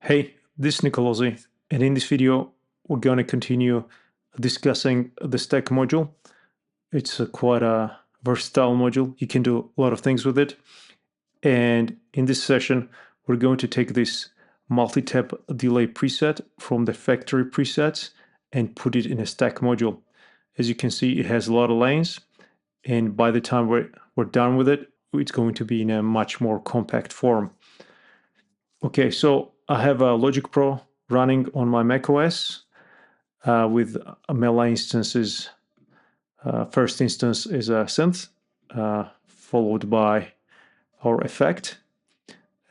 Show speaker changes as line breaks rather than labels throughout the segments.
Hey, this is Nicolosi, and in this video, we're going to continue discussing the stack module. It's quite a versatile module. You can do a lot of things with it. And in this session, we're going to take this multi-tap delay preset from the factory presets and put it in a stack module. As you can see, it has a lot of lanes, and by the time we're done with it, it's going to be in a much more compact form. Okay, so I have a Logic Pro running on my macOS with Mela instances. First instance is a synth, followed by our effect.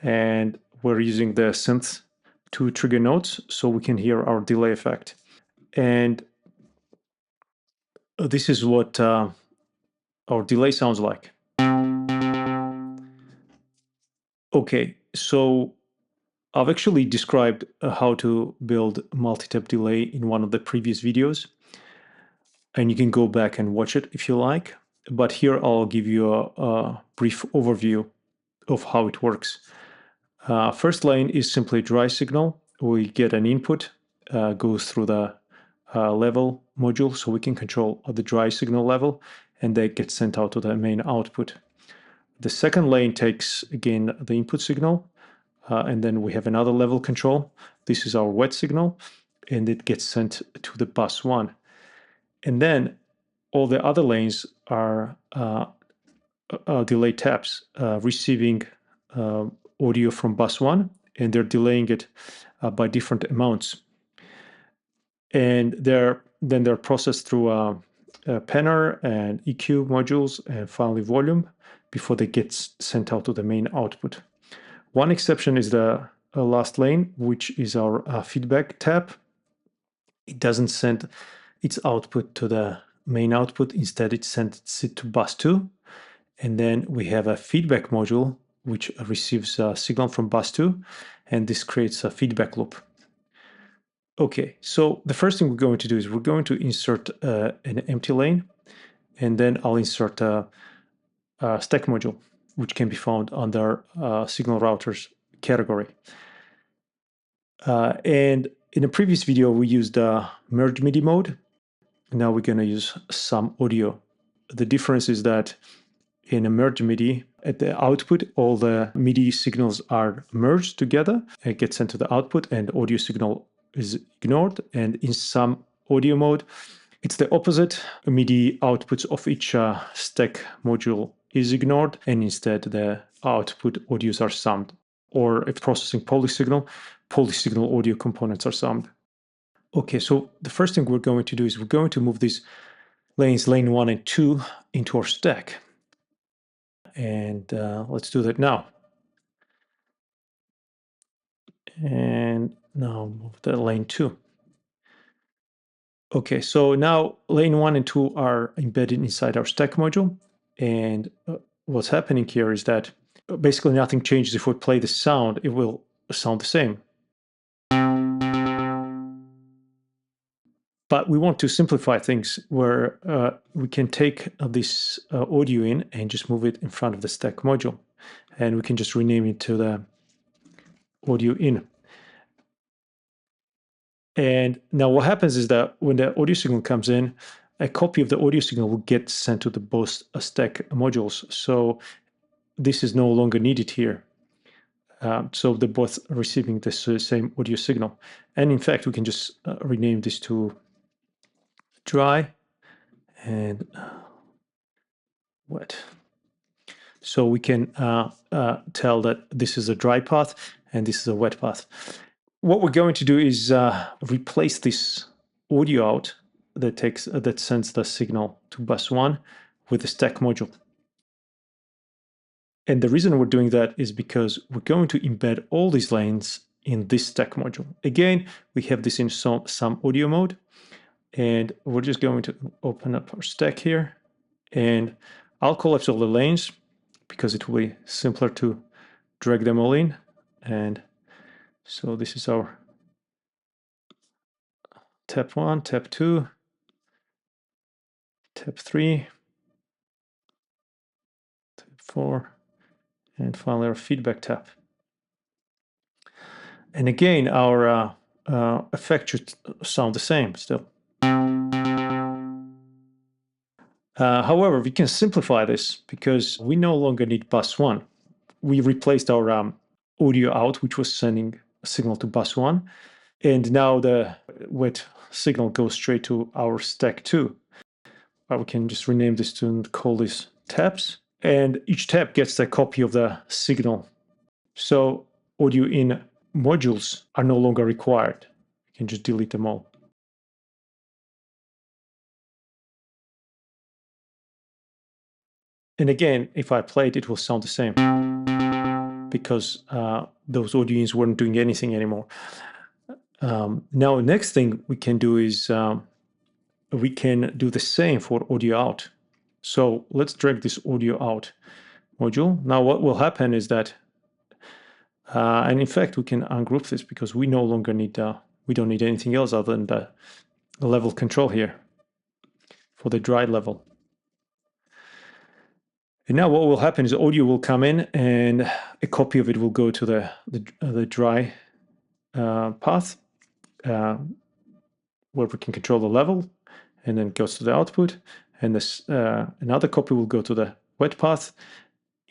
And we're using the synth to trigger notes so we can hear our delay effect. And this is what our delay sounds like. Okay, so I've actually described how to build multi-tap delay in one of the previous videos, and you can go back and watch it if you like. But here I'll give you a brief overview of how it works. First lane is simply a dry signal. We get an input, goes through the level module, so we can control the dry signal level, and that gets sent out to the main output. The second lane takes, again, the input signal, and then we have another level control. This is our wet signal, and it gets sent to the bus 1. And then all the other lanes are delay taps, receiving audio from bus 1, and they're delaying it by different amounts. And then they're processed through a penner and EQ modules and finally volume before they get sent out to the main output. One exception is the last lane, which is our feedback tap. It doesn't send its output to the main output. Instead, it sends it to bus 2. And then we have a feedback module, which receives a signal from bus 2, and this creates a feedback loop. Okay, so the first thing we're going to do is we're going to insert an empty lane, and then I'll insert a stack module, which can be found under signal routers category. And in a previous video, we used merge MIDI mode. Now we're going to use some audio. The difference is that in a merge MIDI, at the output, all the MIDI signals are merged together. It gets sent to the output, and audio signal is ignored. And in some audio mode, it's the opposite. MIDI outputs of each stack module is ignored, and instead the output audios are summed. Or if processing polysignal audio components are summed. Okay, so the first thing we're going to do is we're going to move these lanes, lane 1 and 2, into our stack. And let's do that now. And now move the lane 2. Okay, so now lane 1 and 2 are embedded inside our stack module. And what's happening here is that basically nothing changes. If we play the sound, it will sound the same. But we want to simplify things where we can take this audio in and just move it in front of the stack module. And we can just rename it to the audio in. And now what happens is that when the audio signal comes in, a copy of the audio signal will get sent to the both stack modules. So this is no longer needed here. So they're both receiving the same audio signal. And in fact, we can just rename this to dry and wet. So we can tell that this is a dry path and this is a wet path. What we're going to do is replace this audio out that sends the signal to bus 1 with the stack module. And the reason we're doing that is because we're going to embed all these lanes in this stack module. Again, we have this in some audio mode, and we're just going to open up our stack here, and I'll collapse all the lanes because it will be simpler to drag them all in. And so this is our tap 1, tap 2, tap 3, tap 4, and finally our feedback tap. And again, our effect should sound the same still. However, we can simplify this because we no longer need bus 1. We replaced our audio out, which was sending a signal to bus 1. And now the wet signal goes straight to our stack 2. We can just rename this and call this taps. And each tap gets a copy of the signal. So audio in modules are no longer required. You can just delete them all. And again, if I play it, it will sound the same because those audio ins weren't doing anything anymore. Now, next thing we can do is we can do the same for audio out. So let's drag this audio out module. Now what will happen is that, and in fact, we can ungroup this because we no longer need, we don't need anything else other than the level control here for the dry level. And now what will happen is the audio will come in and a copy of it will go to the dry path where we can control the level, and then it goes to the output. And this another copy will go to the wet path,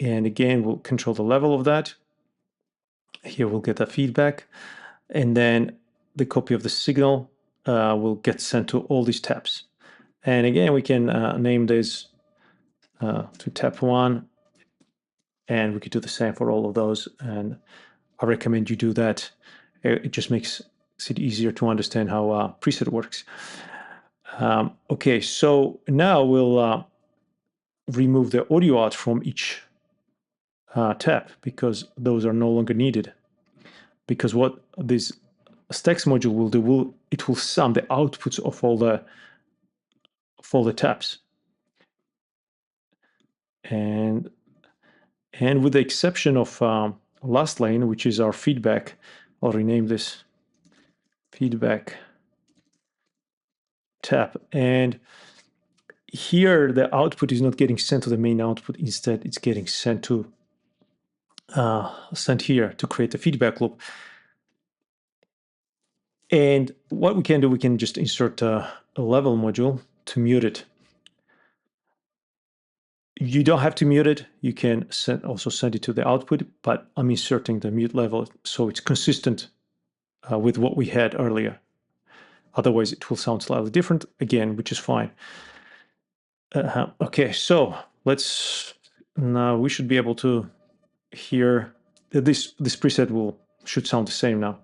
and again we'll control the level of that. Here we'll get a feedback, and then the copy of the signal will get sent to all these taps. And again, we can name this to tap 1, and we could do the same for all of those. And I recommend you do that. It just makes it easier to understand how preset works. Okay, so now we'll remove the audio out from each tap because those are no longer needed. Because what this stacks module will do, it will sum the outputs of all the taps. And with the exception of last lane, which is our feedback, I'll rename this feedback tap. And here the output is not getting sent to the main output. Instead, it's getting sent to sent here to create a feedback loop. And what we can do, we can just insert a level module to mute it. You don't have to mute it. You can also send it to the output, but I'm inserting the mute level so it's consistent with what we had earlier. Otherwise, it will sound slightly different again, which is fine. Okay, so now we should be able to hear this preset should sound the same now.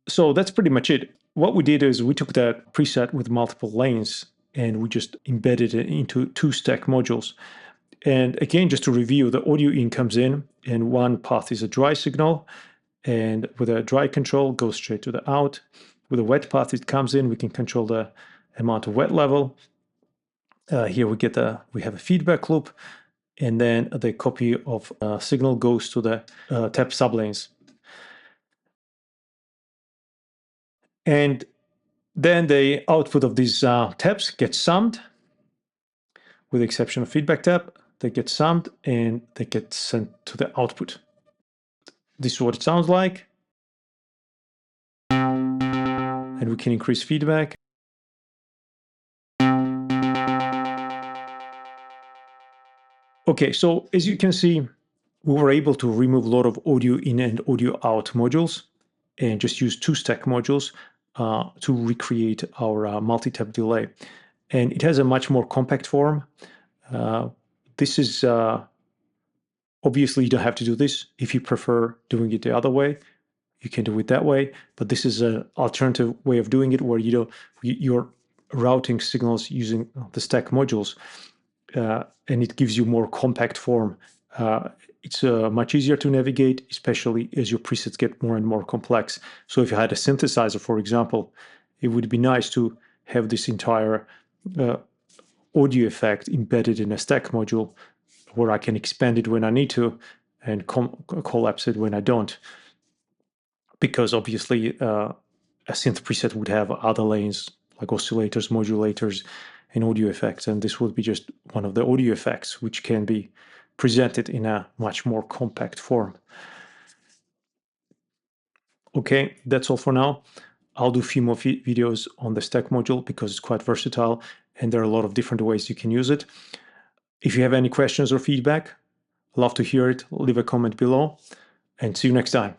So that's pretty much it. What we did is we took that preset with multiple lanes and we just embedded it into 2 stack modules. And again, just to review, the audio in comes in and one path is a dry signal, and with a dry control goes straight to the out. With a wet path, it comes in, we can control the amount of wet level. Here we have a feedback loop, and then the copy of signal goes to the tap sublanes. And then the output of these taps gets summed, with the exception of feedback tap. They get summed and they get sent to the output. This is what it sounds like. And we can increase feedback. Okay, so as you can see, we were able to remove a lot of audio in and audio out modules and just use 2 stack modules to recreate our multi-tap delay. And it has a much more compact form. This is, obviously you don't have to do this. If you prefer doing it the other way, you can do it that way. But this is an alternative way of doing it where you're routing signals using the stack modules. And it gives you more compact form. It's much easier to navigate, especially as your presets get more and more complex. So if you had a synthesizer, for example, it would be nice to have this entire audio effect embedded in a stack module where I can expand it when I need to and collapse it when I don't. Because obviously a synth preset would have other lanes like oscillators, modulators, and audio effects, and this would be just one of the audio effects, which can be present it in a much more compact form. Okay, that's all for now. I'll do a few more videos on the stack module because it's quite versatile and there are a lot of different ways you can use it. If you have any questions or feedback, love to hear it. Leave a comment below and see you next time.